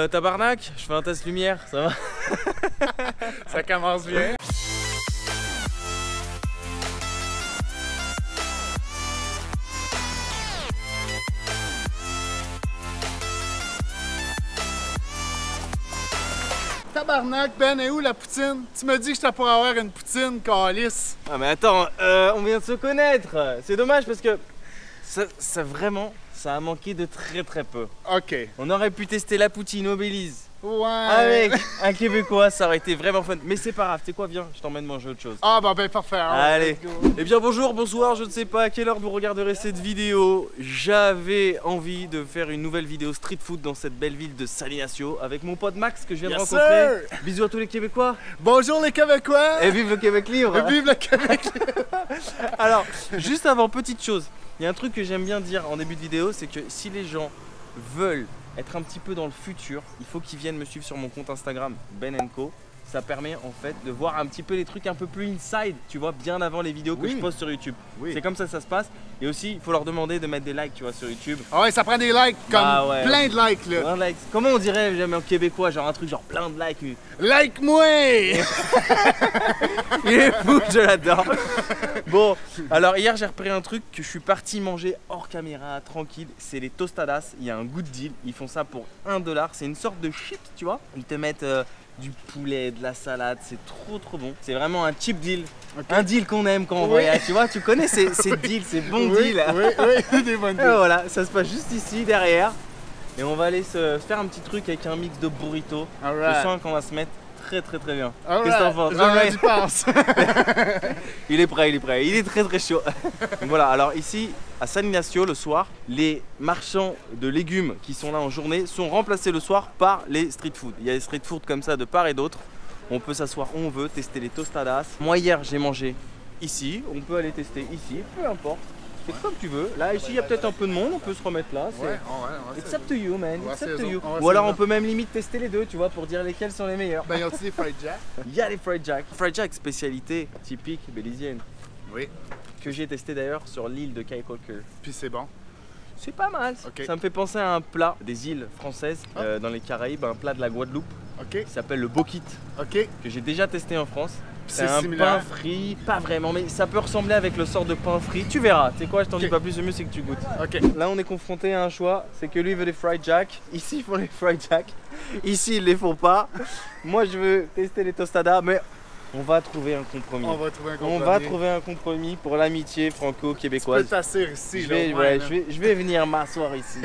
Tabarnak, je fais un test lumière, ça va? Ça commence bien. Tabarnak, Ben, est où la poutine? Tu me dis que je pour avoir une poutine, calice. Ah mais attends, on vient de se connaître. C'est dommage parce que ça vraiment, ça a manqué de très peu. Ok. On aurait pu tester la poutine au Belize. Ouais. Avec un Québécois, ça aurait été vraiment fun. Mais c'est pas grave, tu sais quoi, viens, je t'emmène manger autre chose. Ah bah ben parfait. Allez. Eh bien bonjour, bonsoir, je ne sais pas à quelle heure vous regarderez cette vidéo. J'avais envie de faire une nouvelle vidéo street food dans cette belle ville de San Ignacio avec mon pote Max que je viens de rencontrer. Sir. Bisous à tous les Québécois. Bonjour les Québécois. Et vive le Québec libre. Et vive le Québec libre. Alors, juste avant, petite chose, il y a un truc que j'aime bien dire en début de vidéo, c'est que si les gens veulent être un petit peu dans le futur, il faut qu'ils viennent me suivre sur mon compte Instagram Ben & Co. Ça permet en fait de voir un petit peu les trucs un peu plus inside, tu vois, bien avant les vidéos que je poste sur YouTube. Oui. C'est comme ça que ça se passe. Et aussi, il faut leur demander de mettre des likes, tu vois, sur YouTube. Ah ouais, ça prend des likes, comme ouais. plein de likes là. Plein de likes. Comment on dirait, j'aime en québécois, genre un truc genre plein de likes. Like-moi. Il est fou, je l'adore. Bon, alors hier j'ai repéré un truc que je suis parti manger hors caméra, tranquille. C'est les tostadas, il y a un good deal. Ils font ça pour $1. C'est une sorte de chips, tu vois. Ils te mettent du poulet, de la salade, c'est trop bon. C'est vraiment un cheap deal. Okay. Un deal qu'on aime quand on voyage, tu vois. Tu connais ces deals, ces bons deals. Oui, des bons deals. Voilà, ça se passe juste ici, derrière. Et on va aller se faire un petit truc avec un mix de burrito. Je sens qu'on va se mettre très bien. Qu'est-ce que t'en penses? J'y pense. Il est prêt, il est très chaud. Donc voilà, alors ici à San Ignacio le soir, les marchands de légumes qui sont là en journée sont remplacés le soir par les street food. Il y a des street food comme ça de part et d'autre. On peut s'asseoir où on veut, tester les tostadas. Moi hier j'ai mangé ici, on peut aller tester ici, peu importe. C'est comme tu veux. Là, ici, il y a peut-être un peu de monde, on peut se remettre là. It's up to you, man. It's up to you. Ou alors, on peut même limite tester les deux, tu vois, pour dire lesquels sont les meilleurs. Ben, y a aussi des fried jack. Il y a les fried jack. Fried jack, spécialité typique bélizienne. Oui. Que j'ai testé d'ailleurs sur l'île de Caicalco. Puis c'est bon. C'est pas mal. Okay. Ça me fait penser à un plat des îles françaises dans les Caraïbes, un plat de la Guadeloupe. Qui s'appelle le bokit. Que j'ai déjà testé en France. C'est un pain frit, pas vraiment, mais ça peut ressembler avec le sort de pain frit. Tu verras, tu sais quoi, je t'en dis pas plus, le mieux c'est que tu goûtes. Là on est confronté à un choix, c'est que lui il veut des fried jack. Ici ils font les fried jack, ici ils les font pas. Moi je veux tester les tostadas, mais on va trouver un compromis. On va trouver un compromis pour l'amitié franco-québécoise. Tu peux t'asseoir ici. Je vais venir m'asseoir ici.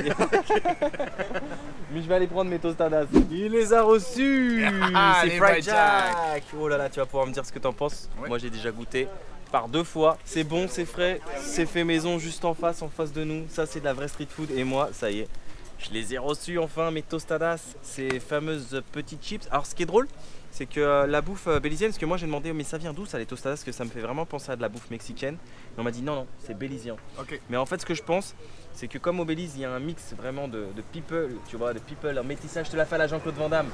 Mais je vais aller prendre mes tostadas. Il les a reçus. C'est fried jack. Oh là là, tu vas pouvoir me dire ce que t'en penses. Moi j'ai déjà goûté par 2 fois. C'est bon, c'est frais, c'est fait maison juste en face de nous. Ça c'est de la vraie street food et moi ça y est. Je les ai reçus enfin, mes tostadas, ces fameuses petites chips. Alors ce qui est drôle, c'est que la bouffe bélizienne, parce que moi j'ai demandé mais ça vient d'où ça les tostadas, parce que ça me fait vraiment penser à de la bouffe mexicaine. Et on m'a dit non, c'est bélizien. Mais en fait ce que je pense, c'est que comme au Belize il y a un mix vraiment de people, tu vois, de people, un métissage, je te la fais à la Jean-Claude Van Damme.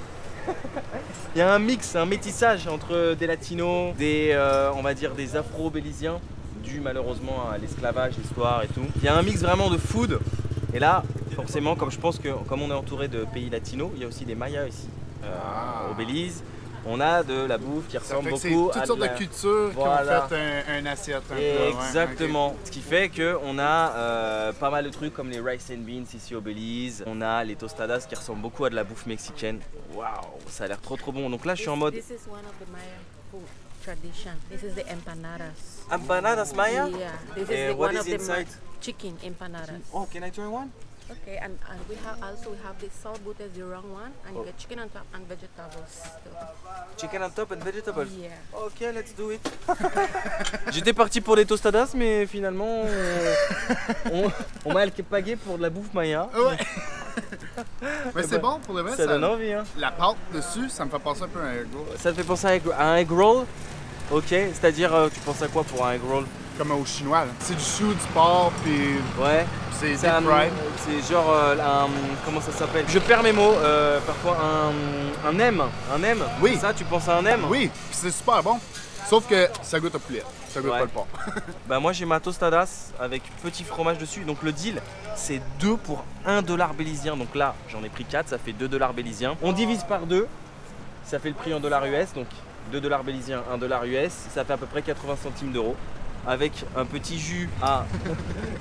Il y a un mix, un métissage entre des latinos, on va dire des afro-béliziens, dû malheureusement à l'esclavage, l'histoire et tout. Il y a un mix vraiment de food. Et là, forcément, comme je pense que comme on est entouré de pays latinos, il y a aussi des Mayas ici au Belize. On a de la bouffe qui ressemble beaucoup à toutes sortes de cultures qui ont fait un assiette. Exactement. Ce qui fait qu'on a pas mal de trucs comme les rice and beans ici au Belize. On a les tostadas qui ressemblent beaucoup à de la bouffe mexicaine. Waouh, ça a l'air trop bon. Donc là, je suis en mode. This is one of the Maya food tradition. This is the empanadas. Empanadas Maya? Yeah. This is what one is of the inside? chicken empanadas. Oh, can I try one? Okay, and we have the salbute as the wrong one, and you get chicken on top and vegetables too. Chicken on top and vegetables? Yeah. Ok, let's do it. J'étais parti pour des tostadas, mais finalement, on m'a pagué pour de la bouffe maya. Ouais. Mais c'est bon pour le vrai. Ça donne envie. Hein. La pâte dessus, ça me fait penser un peu à un egg roll. Ça te fait penser à un egg roll? Ok, c'est-à-dire, tu penses à quoi pour un egg roll? Comme au chinois, là. C'est du chou, du porc, puis... Ouais. C'est fried. C'est genre un... Comment ça s'appelle? Je perds mes mots. Parfois un M. Un M? Oui. Ça, tu penses à un M? Oui, puis c'est super bon. Sauf que ça goûte au poulet. Ça goûte Ouais. pas le porc. Bah moi j'ai ma tostadas avec petit fromage dessus. Donc le deal c'est 2 pour 1 dollar bélizien. Donc là j'en ai pris 4, ça fait 2 dollars béliziens. On divise par 2, ça fait le prix en dollars US. Donc 2 dollars béliziens, 1 dollar US. Ça fait à peu près 80 centimes d'euros. Avec un petit jus à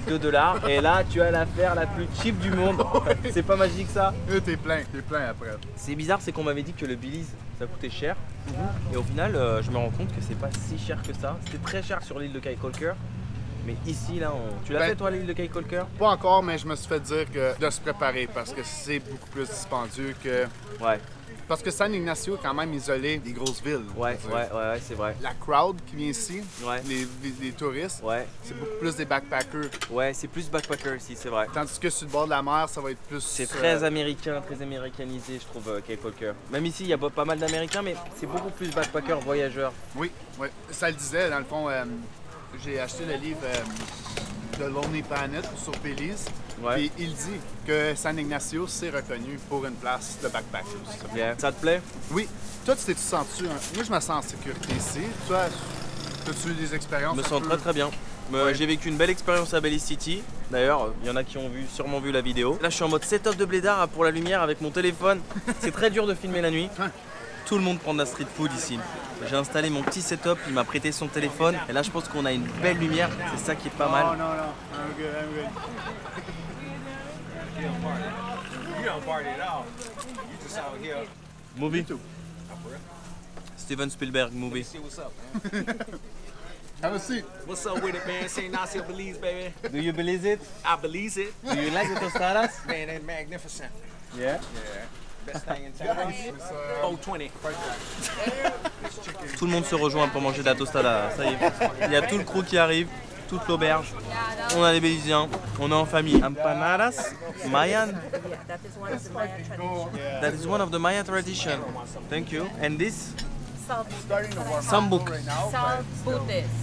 2 dollars. Et là tu as l'affaire la plus cheap du monde. C'est pas magique ça? T'es plein après. C'est bizarre, c'est qu'on m'avait dit que le Belize ça coûtait cher. Et au final, je me rends compte que c'est pas si cher que ça. C'était très cher sur l'île de Kaykolker. Mais ici, là, tu l'as Ben, fait toi l'île de Kaykolker? Pas encore, mais je me suis fait dire que de se préparer parce que c'est beaucoup plus dispendieux que. Ouais, Parce que San Ignacio est quand même isolé des grosses villes. ouais, on va dire. ouais, c'est vrai. La crowd qui vient ici, Ouais. les touristes, Ouais, c'est beaucoup plus des backpackers. ouais, c'est plus backpacker ici, c'est vrai. Tandis que sur le bord de la mer, ça va être plus. C'est très américain, très américanisé, je trouve, Kaykolker. Même ici, il y a pas mal d'Américains, mais c'est beaucoup plus backpacker, voyageurs. Oui, oui. Ça le disait, dans le fond, j'ai acheté le livre de Lonely Planet sur Belize. Ouais. Et il dit que San Ignacio, c'est reconnu pour une place de backpackers. Yeah. Ça te plaît? Oui. Toi, tu t'es-tu senti. Moi, je me sens en sécurité ici. Toi, as-tu eu des expériences? Je me un sens peu- très très bien. J'ai vécu une belle expérience à Belize City. D'ailleurs, il y en a qui ont sûrement vu la vidéo. Là, je suis en mode setup de blédard pour la lumière avec mon téléphone. C'est très dur de filmer la nuit. Tout le monde prend de la street food ici. J'ai installé mon petit setup, il m'a prêté son téléphone. Et là, je pense qu'on a une belle lumière. C'est ça qui est pas Oh, mal. non, non. I'm good, I'm good. You don't party at all. You just out here. Movie. Steven Spielberg movie. See what's up, man. Have a seat. What's up with it, man? St. Nacio Belize, baby. Do you believe it? I believe it. Do you like the tostadas? Man, that's magnificent. Yeah. Best thing in town. 420. Tout le monde se rejoint pour manger de la tostada. Ça y est. Il y a tout le crew qui arrive, toute l'auberge. On a les Béliziens, on est en famille. Empanadas, Mayan. Yeah, that is one of the Maya traditions. That is one of the Maya tradition. Thank you. And this? Sambuk. Sambuk.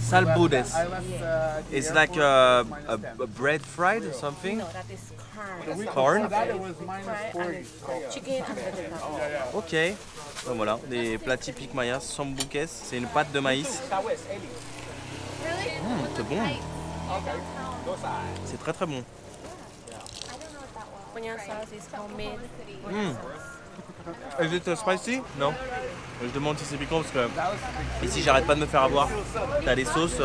Salbutes. Salbudes. uh, It's like a bread fried or something. No, that is corn. Corn. Fry and chicken and vegetable. Ok. Donc voilà, des plats typiques mayas, sambukes. C'est une pâte de maïs. C'est bon. C'est très très bon. Onion sauce is homemade. Is it spicy? Non. Je demande si c'est piquant parce que ici j'arrête pas de me faire avoir. T'as des sauces,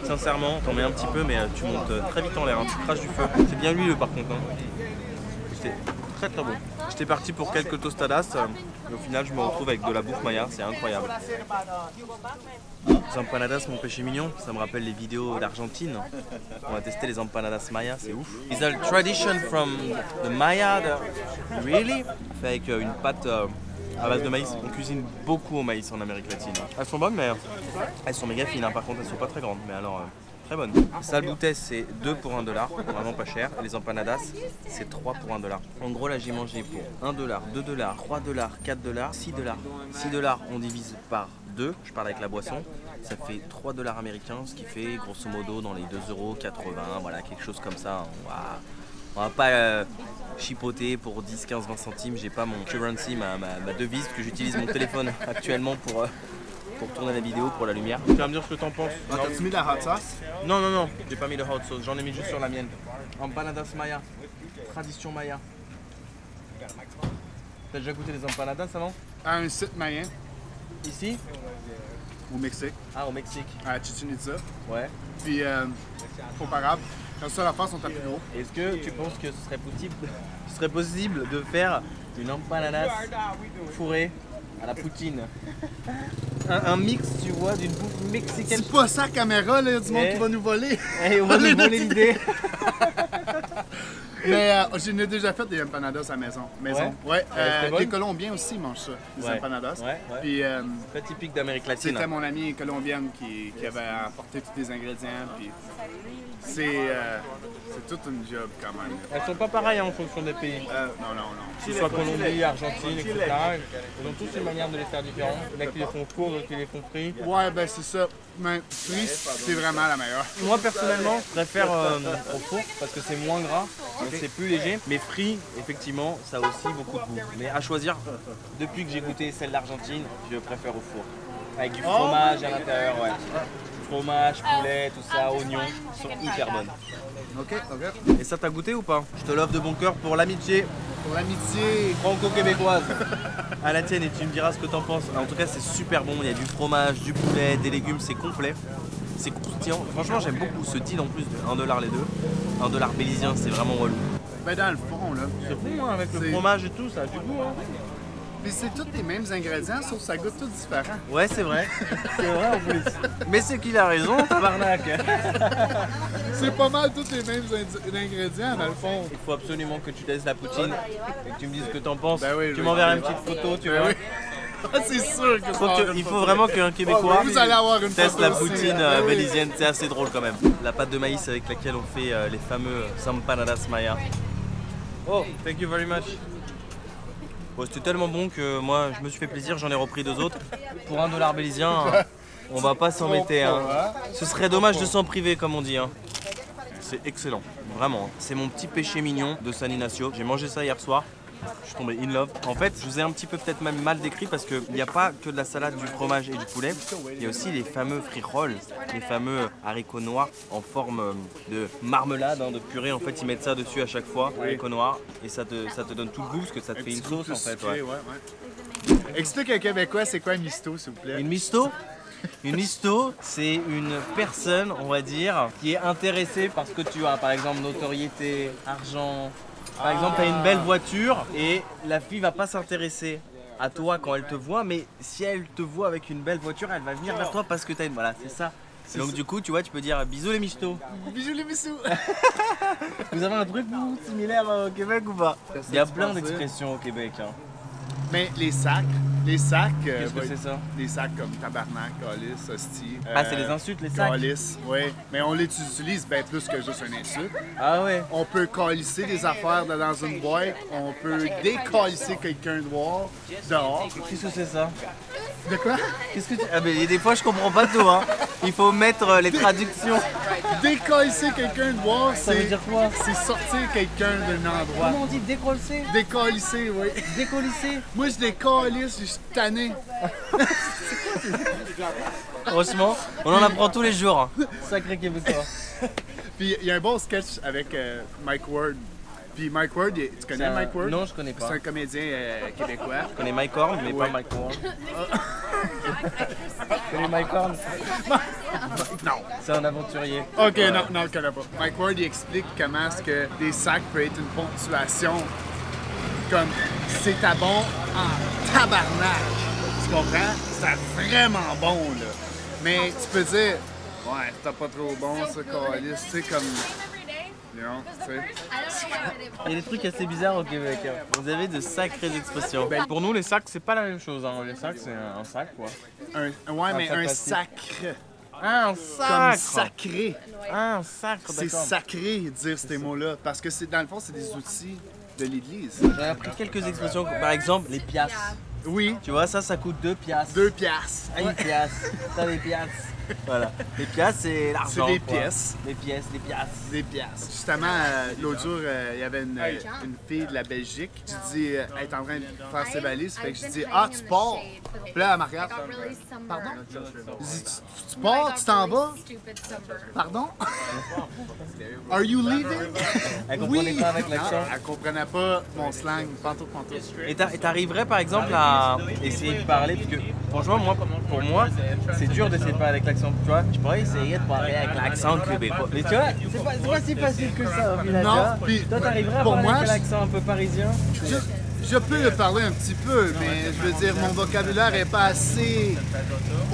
sincèrement, t'en mets un petit peu mais tu montes très vite en l'air, hein. Tu craches du feu. C'est bien huileux par contre. Hein. C'était très très bon. J'étais parti pour quelques tostadas et au final je me retrouve avec de la bouffe maya, c'est incroyable. Les empanadas, mon péché mignon, ça me rappelle les vidéos d'Argentine. On a testé les empanadas maya, c'est ouf. Is that a tradition from the Maya? Really? Fait avec une pâte à base de maïs. On cuisine beaucoup au maïs en Amérique latine. Elles sont bonnes, mais elles sont méga fines. Hein. Par contre, elles sont pas très grandes. Mais alors, très bonnes. Salbutes, c'est 2 pour 1 dollar, vraiment pas cher. Et les empanadas, c'est 3 pour 1 dollar. En gros, là, j'ai mangé pour 1 dollar, 2 dollars, 3 dollars, 4 dollars, 6 dollars. 6 dollars, on divise par 2. Je parle avec la boisson. Ça fait 3 dollars américains, ce qui fait grosso modo dans les 2,80 €, voilà, quelque chose comme ça. On va pas chipoter pour 10, 15, 20 centimes. J'ai pas mon currency, ma devise, que j'utilise mon téléphone actuellement pour tourner la vidéo, pour la lumière. Tu vas me dire ce que t'en penses? Ah, t'as-tu mis de la hot sauce? Non, non, non, j'ai pas mis de hot sauce, j'en ai mis juste sur la mienne. Empanadas maya, tradition maya. T'as déjà goûté les empanadas avant? À un site mayen, Ici? au Mexique, Ah, au Mexique. à Chichen Itza. Ouais. Puis, comparable. La seule affaire sont à plus gros. Est-ce que tu penses que ce serait possible de faire une empanadas fourrée à la poutine? Un mix, tu vois, d'une bouffe mexicaine. C'est pas ça, la caméra, là, il y a du monde Eh. qui va nous voler. Hey, on va nous voler l'idée. Mais j'en ai déjà fait des empanadas à la maison. Ouais. c'était bonne? Les Colombiens aussi mangent ça, les Ouais. empanadas. Ouais, ouais. Puis Très typique d'Amérique latine. c'était mon amie colombienne qui avait apporté tous les ingrédients. Puis c'est toute une job quand même. Elles sont pas pareilles hein, en fonction des pays. Non, non, non. Que ce soit Colombie, Argentine, etc. Ils ont tous une manière de les faire différents. Il y en a qui les font four, d'autres qui les font frits. Ouais, ben c'est ça. Mais frit, c'est vraiment la meilleure. Moi personnellement, je préfère au four parce que c'est moins gras, donc c'est plus léger. Mais frit, effectivement, ça a aussi beaucoup de goût. Mais à choisir, depuis que j'ai goûté celle d'Argentine, je préfère au four. Avec du fromage à l'intérieur, ouais. Fromage, poulet, tout ça, oignons, ils sont hyper bonnes. Ok, ok. Et ça, t'as goûté ou pas? Je te l'offre de bon cœur pour l'amitié Pour l'amitié. franco-québécoise. À la tienne et tu me diras ce que t'en penses. En tout cas, c'est super bon. Il y a du fromage, du poulet, des légumes, c'est complet. C'est croustillant. Franchement, j'aime beaucoup ce deal en plus de 1$ les deux. 1$ bélizien, c'est vraiment relou. Ben dans le fond, là. C'est bon hein, avec le C'est- fromage et tout, ça a du goût. Hein. Puis c'est tous les mêmes ingrédients, sauf que ça goûte tout différent. Ouais, c'est vrai. C'est vrai en plus. Mais c'est qu'il a raison, tabarnak. C'est pas mal tous les mêmes ingrédients, dans le fond. Il faut absolument que tu testes la poutine et que tu me dises ce que t'en penses. Ben oui, tu oui. m'enverras une petite photo, tu vois. Oui. Ah, c'est sûr que ça va avoir une Il faut photo. vraiment qu'un Québécois Vous allez avoir une teste photo la aussi. poutine Ben oui. bélizienne, c'est assez drôle quand même. La pâte de maïs avec laquelle on fait les fameux empanadas maya. Oh, thank you very much. Bon, c'était tellement bon que moi je me suis fait plaisir, j'en ai repris 2 autres. Pour 1$ bélizien, on va pas s'embêter. Hein. Ce serait dommage de s'en priver comme on dit. Hein. C'est excellent, vraiment. C'est mon petit péché mignon de San Ignacio. J'ai mangé ça hier soir. Je suis tombé in love. En fait, je vous ai un petit peu peut-être même mal décrit parce qu'il n'y a pas que de la salade, du fromage et du poulet. Il y a aussi les fameux frijoles, les fameux haricots noirs en forme de marmelade, hein, de purée. En fait, ils mettent ça dessus à chaque fois, haricots noirs, et ça te donne tout le goût parce que ça te fait une sauce en fait. Sucré, Ouais. ouais. Explique à un Québécois c'est quoi un misto, s'il vous plaît. Une misto? Une misto, c'est une personne, on va dire, qui est intéressée par ce que tu as. Par exemple, notoriété, argent. Par exemple, tu as une belle voiture et la fille va pas s'intéresser à toi quand elle te voit, mais si elle te voit avec une belle voiture, elle va venir vers toi parce que tu as une... Voilà, c'est ça. Donc du coup, tu vois, tu peux dire bisous les michtos. Bisous les bisous. Vous avez un truc vous, similaire au Québec ou pas? Il y a plein d'expressions au Québec. Hein. Mais les sacs. Qu'est-ce que c'est ça? Des sacs comme tabarnak, calice, hostie. Ah, c'est les insultes, les sacs? Calice, oui. Mais on les utilise bien plus que juste un insulte. Ah ouais. On peut calisser des affaires dans une boîte. On peut décalisser quelqu'un dehors. Qu'est-ce que c'est ça? De quoi? Qu'est-ce que tu... Ah mais des fois je comprends pas tout hein. Il faut mettre les traductions. Décalisser quelqu'un dehors, Ça veut dire quoi? c'est sortir quelqu'un d'un endroit. Comment on dit décoller? Décalisser, oui. Décolisser? Moi, je décalisse, je suis tanné. Franchement, on en apprend tous les jours. Hein. Sacré Québécois. Puis il y a un bon sketch avec Mike Ward. Puis Mike Ward, tu connais Mike Ward? Non, je connais pas. C'est un comédien québécois. Je connais Mike Horn, mais Ouais. pas Mike Horn. Je connais Mike Horn. Non. C'est un aventurier. Ok, non, je le connais pas. Mike Ward, il explique comment est-ce que des sacs peuvent être une ponctuation comme c'est à bon en tabarnak. Tu comprends? C'est vraiment bon, là. Mais tu peux dire, ouais, c'est pas trop bon, ça, calice. Tu sais, comme... Non, tu sais. Il y a des trucs assez bizarres au Québec. Hein. Vous avez de sacrées expressions. Pour nous, les sacs, c'est pas la même chose. Hein. Les sacs, c'est un sac, quoi. Ouais, mais sac un plastique. sacre. Ah, un Comme sac. sacré. Ah, un sacre, C'est d'accord. sacré de dire ces mots-là. Parce que dans le fond, c'est des outils de l'Église. J'ai appris quelques expressions. Par exemple, les piastres. Oui, Tu vois, ça coûte 2 piastres. 2 piastres. Ah, une pièce. T'as des piastres. Voilà. Les piastres, c'est l'argent. C'est des quoi. pièces. Des pièces, des piastres. Des piastres. Justement, l'autre jour, il y avait une fille de la Belgique. Je dis, elle est en train de faire ses valises. Fait que je dis, ah, tu pars. Puis là, elle me regarde. Pardon? Je dis, tu pars, tu t'en vas? Pardon? Are you leaving? Elle comprenait pas avec l'accent. Non, elle comprenait pas mon slang. Pantoute. Et t'arriverais par exemple à essayer de parler, parce que franchement, pour moi, c'est dur d'essayer de parler avec l'accent. Tu vois, je pourrais essayer de parler avec l'accent québécois. Mais tu vois, c'est pas si facile que ça au final. Non, tu vois. puis Toi, t'arriverais à pour parler moi, avec l'accent un peu parisien? Je peux le parler un petit peu, mais je veux dire, mon vocabulaire est pas assez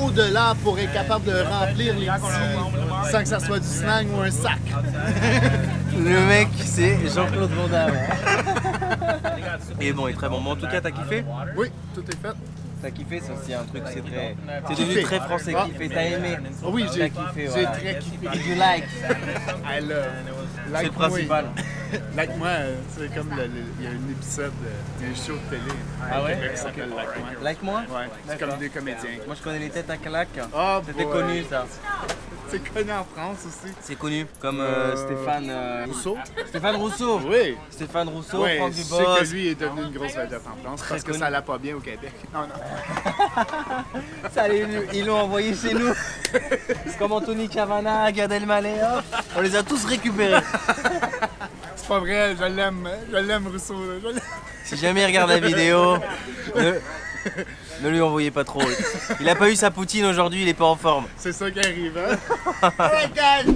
au-delà pour être capable de remplir les petits sans que ça soit du slang ou un sac. Le mec, c'est Jean-Claude Van Damme. Et bon, il est très bon. Mais en tout cas, t'as kiffé? Oui, tout est fait. T'as kiffé, c'est aussi un truc, c'est très... C'est Kiffé. devenu très français, Ah. kiffé. T'as aimé? Ah oui, T'as j'ai kiffé, j'ai voilà. très kiffé. Did you like? I love. C'est Like le principal. Like moi, c'est comme il y a un épisode d'un show de télé qui s'appelle Like Moi. Like moi? Ouais, c'est comme deux comédiens. Moi je connais les têtes à claques. Oh, C'était connu ça. C'est connu en France aussi. C'est connu comme Stéphane Rousseau? Stéphane Rousseau. Oui. Stéphane Rousseau, Ouais, Franck je sais Dubos. que lui est devenu une grosse vedette en France parce que connu. ça allait pas bien au Québec. Non, non. Ça, ils l'ont envoyé chez nous. C'est comme Anthony Cavana, Gad Elmaleh, hop. On les a tous récupérés. C'est pas vrai, je l'aime Rousseau. Là. Je l'aime. Si jamais il regarde la vidéo, ne lui envoyez pas trop. Il a pas eu sa poutine aujourd'hui, il est pas en forme. C'est ça qui arrive, hein?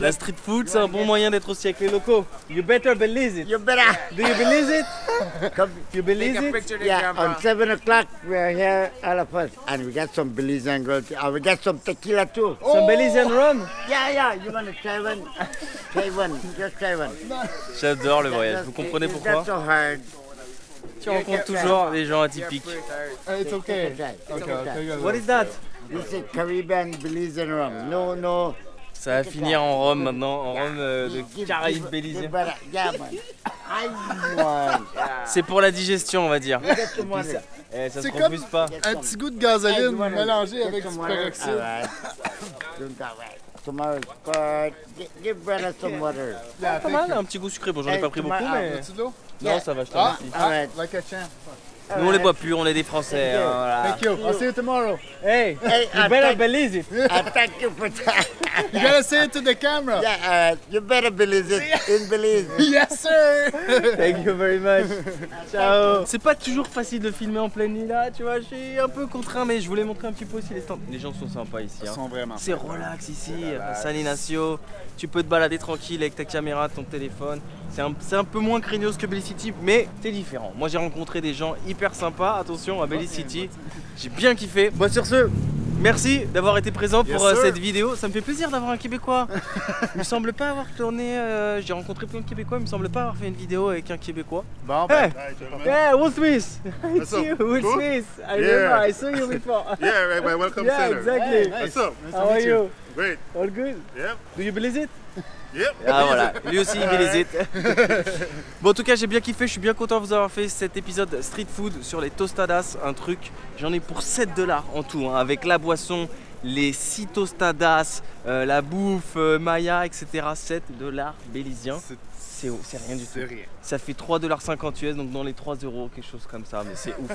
La street food, c'est un bon moyen d'être aussi avec les locaux. You better believe it. You better Do you believe it? come. You believe it? Yeah, on 7 o'clock we're here, all of us, and we got some Belizean girl. We got some tequila too. Some Belizean rum? Yeah, you wanna try one? Try one, just try one. J'adore le voyage, vous comprenez It's pourquoi? not so hard. Tu rencontres toujours des gens atypiques. It's okay. Try. Okay. What is that? This is Caribbean Belizean rum. No. Ça va finir en rhum maintenant, en rhum de Give- Caraïbes give- Belize. give better. Yeah, man. I want. C'est pour la digestion, on va dire. Get some water. Eh, ça se C'est refuse pas. Get Un some. petit goût de Hey, gasoline you wanna mélangé get avec some du water? peroxyde. All right. Doing that right. Tomorrow's part. Give brother some water. Yeah, Pas mal, un petit goût sucré. Bon, j'en ai pas pris beaucoup, mais. Veux-tu de l'eau? Non, ça va, je te Ah, remercie. All right. like a champ. Nous, on les boit plus, on est des Français. hein, voilà. Thank you. I'll see you tomorrow. Hey, Hey, you better believe it. I thank you for that. You gotta say it to the camera. Yeah, you better believe it in Belize. Yes, sir. Thank you very much. Ciao. C'est pas toujours facile de filmer en pleine nuit là, tu vois, je suis un peu contraint, mais je voulais montrer un petit peu aussi les stands. Les gens sont sympas ici. Ils Hein. sont vraiment. C'est relax ici, San Ignacio. Tu peux te balader tranquille avec ta caméra, ton téléphone. C'est un peu moins craignos que Belize City, mais c'est différent. Moi j'ai rencontré des gens hyper sympas, attention à Belize City. J'ai bien kiffé. Bon, sur ce, merci d'avoir été présent pour Yes, sir. cette vidéo. Ça me fait plaisir d'avoir un Québécois. Il me semble pas avoir tourné. J'ai rencontré plein de Québécois, il me semble pas avoir fait une vidéo avec un Québécois. Bon, Hey, ben. yeah, Will Smith. It's up? you, Will Cool? Smith. I Yeah. remember, I saw you before. Yeah, right, right. Welcome Yeah, center. exactly. What's up? How are you? Great. All good? Yep. Do you believe it? Yep. Ah voilà, lui aussi il believe it. Bon, en tout cas j'ai bien kiffé, je suis bien content de vous avoir fait cet épisode street food sur les tostadas, un truc, j'en ai pour 7 $ en tout, hein, avec la boisson, les 6 tostadas, la bouffe, Maya, etc. 7 $ béliziens. C'est rien du tout. C'est rien. Ça fait 3,50 US, donc dans les 3 €, quelque chose comme ça, mais c'est ouf.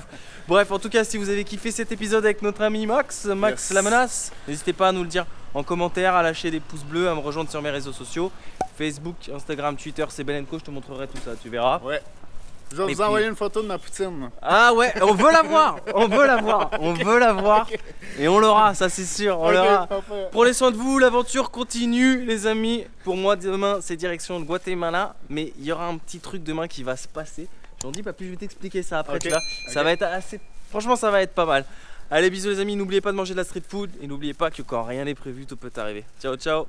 Bref, en tout cas, si vous avez kiffé cet épisode avec notre ami Max Yes. La Menace, n'hésitez pas à nous le dire en commentaire, à lâcher des pouces bleus, à me rejoindre sur mes réseaux sociaux. Facebook, Instagram, Twitter, c'est Belenco, je te montrerai tout ça, tu verras. Ouais. Je vais Et vous puis- envoyer une photo de ma poutine. Ah ouais, on veut la voir, on veut la voir, on veut la voir. Et on l'aura, ça c'est sûr, on l'aura. parfait. Prenez soin de vous, l'aventure continue les amis. Pour moi demain c'est direction de Guatemala, mais il y aura un petit truc demain qui va se passer. J'en dis pas plus, je vais t'expliquer ça après, Ok. tu vois. Ça va être assez, franchement ça va être pas mal. Allez bisous les amis, n'oubliez pas de manger de la street food et n'oubliez pas que quand rien n'est prévu tout peut arriver. Ciao ciao.